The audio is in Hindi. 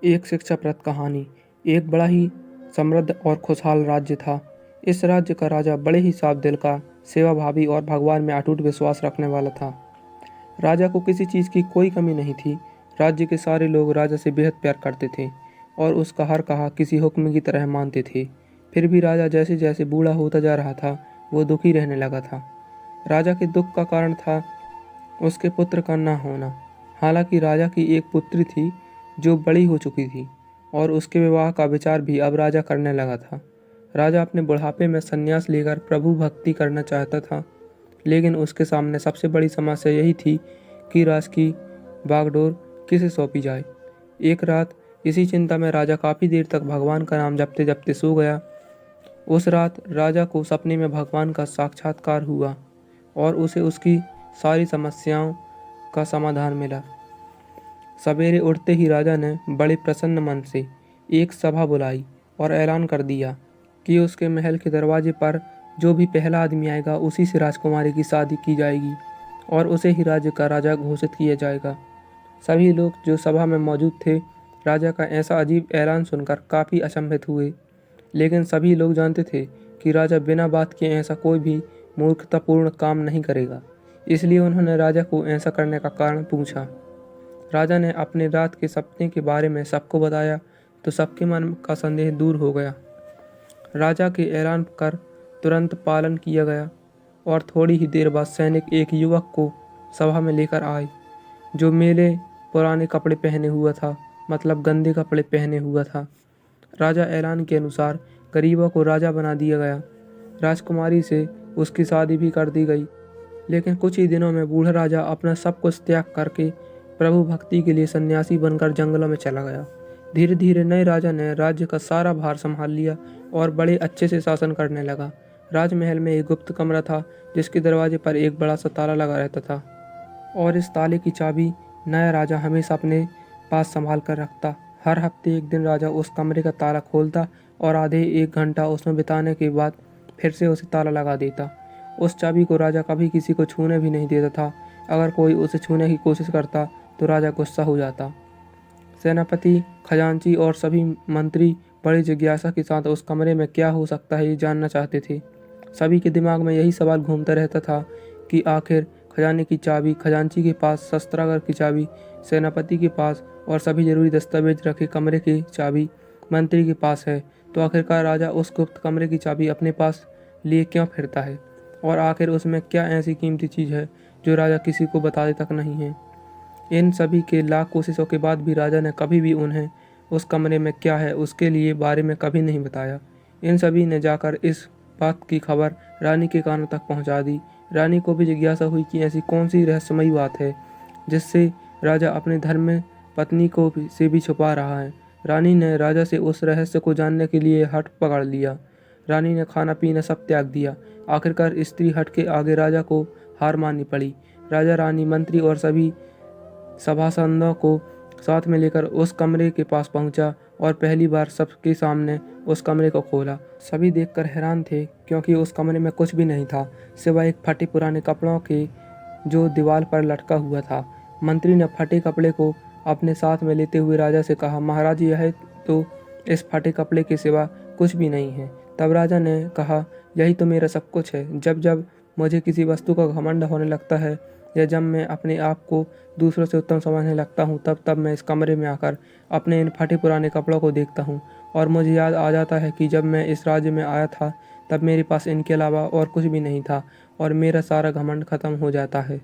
एक शिक्षाप्रद कहानी। एक बड़ा ही समृद्ध और खुशहाल राज्य था। इस राज्य का राजा बड़े ही साफ दिल का, सेवाभावी और भगवान में अटूट विश्वास रखने वाला था। राजा को किसी चीज़ की कोई कमी नहीं थी। राज्य के सारे लोग राजा से बेहद प्यार करते थे और उसका हर कहा किसी हुक्म की तरह मानते थे। फिर भी राजा जैसे जैसे बूढ़ा होता जा रहा था, वो दुखी रहने लगा था। राजा के दुख का कारण था उसके पुत्र का न होना। हालांकि राजा की एक पुत्री थी जो बड़ी हो चुकी थी और उसके विवाह का विचार भी अब राजा करने लगा था। राजा अपने बुढ़ापे में संन्यास लेकर प्रभु भक्ति करना चाहता था, लेकिन उसके सामने सबसे बड़ी समस्या यही थी कि राज की बागडोर किसे सौंपी जाए। एक रात इसी चिंता में राजा काफ़ी देर तक भगवान का नाम जपते जपते सो गया। उस रात राजा को सपने में भगवान का साक्षात्कार हुआ और उसे उसकी सारी समस्याओं का समाधान मिला। सवेरे उठते ही राजा ने बड़े प्रसन्न मन से एक सभा बुलाई और ऐलान कर दिया कि उसके महल के दरवाजे पर जो भी पहला आदमी आएगा उसी से राजकुमारी की शादी की जाएगी और उसे ही राज्य का राजा घोषित किया जाएगा। सभी लोग जो सभा में मौजूद थे राजा का ऐसा अजीब ऐलान सुनकर काफ़ी अचंभित हुए, लेकिन सभी लोग जानते थे कि राजा बिना बात के ऐसा कोई भी मूर्खतापूर्ण काम नहीं करेगा। इसलिए उन्होंने राजा को ऐसा करने का कारण पूछा। राजा ने अपने रात के सपने के बारे में सबको बताया तो सबके मन का संदेह दूर हो गया। राजा के ऐलान कर तुरंत पालन किया गया और थोड़ी ही देर बाद सैनिक एक युवक को सभा में लेकर आए जो मेले पुराने कपड़े पहने हुआ था, मतलब गंदे कपड़े पहने हुआ था। राजा ऐलान के अनुसार गरीबों को राजा बना दिया गया। राजकुमारी से उसकी शादी भी कर दी गई, लेकिन कुछ ही दिनों में बूढ़ा राजा अपना सब कुछ त्याग करके प्रभु भक्ति के लिए सन्यासी बनकर जंगलों में चला गया। धीरे धीरे नए राजा ने राज्य का सारा भार संभाल लिया और बड़े अच्छे से शासन करने लगा। राजमहल में एक गुप्त कमरा था जिसके दरवाजे पर एक बड़ा सा ताला लगा रहता था और इस ताले की चाबी नया राजा हमेशा अपने पास संभाल कर रखता। हर हफ्ते एक दिन राजा उस कमरे का ताला खोलता और आधे एक घंटा उसमें बिताने के बाद फिर से उसे ताला लगा देता। उस चाबी को राजा कभी किसी को छूने भी नहीं देता था। अगर कोई उसे छूने की कोशिश करता तो राजा गुस्सा हो जाता। सेनापति, खजांची और सभी मंत्री बड़ी जिज्ञासा के साथ उस कमरे में क्या हो सकता है ये जानना चाहते थे। सभी के दिमाग में यही सवाल घूमता रहता था कि आखिर खजाने की चाबी खजांची के पास, शस्त्रागार की चाबी सेनापति के पास और सभी जरूरी दस्तावेज रखे कमरे की चाबी मंत्री के पास है, तो आखिरकार राजा उस गुप्त कमरे की चाबी अपने पास लिए क्यों फिरता है और आखिर उसमें क्या ऐसी कीमती चीज़ है जो राजा किसी को बताते तक नहीं है। इन सभी के लाख कोशिशों के बाद भी राजा ने कभी भी उन्हें उस कमरे में क्या है उसके लिए बारे में कभी नहीं बताया। इन सभी ने जाकर इस बात की खबर रानी के कानों तक पहुंचा दी। रानी को भी जिज्ञासा हुई कि ऐसी कौन सी रहस्यमयी बात है जिससे राजा अपने धर्म पत्नी को से भी छुपा रहा है। रानी ने राजा से उस रहस्य को जानने के लिए हठ पकड़ लिया। रानी ने खाना पीना सब त्याग दिया। आखिरकार स्त्री हट के आगे राजा को हार माननी पड़ी। राजा, रानी, मंत्री और सभी सभासदों को साथ में लेकर उस कमरे के पास पहुंचा और पहली बार सबके सामने उस कमरे को खोला। सभी देखकर हैरान थे क्योंकि उस कमरे में कुछ भी नहीं था सिवाय एक फटे पुराने कपड़ों के जो दीवार पर लटका हुआ था। मंत्री ने फटे कपड़े को अपने साथ में लेते हुए राजा से कहा, महाराज, यह तो इस फटे कपड़े के सिवा कुछ भी नहीं है। तब राजा ने कहा, यही तो मेरा सब कुछ है। जब जब मुझे किसी वस्तु का घमंड होने लगता है या जब मैं अपने आप को दूसरों से उत्तम समझने लगता हूँ तब तब मैं इस कमरे में आकर अपने इन फटे पुराने कपड़ों को देखता हूँ और मुझे याद आ जाता है कि जब मैं इस राज्य में आया था तब मेरे पास इनके अलावा और कुछ भी नहीं था और मेरा सारा घमंड खत्म हो जाता है।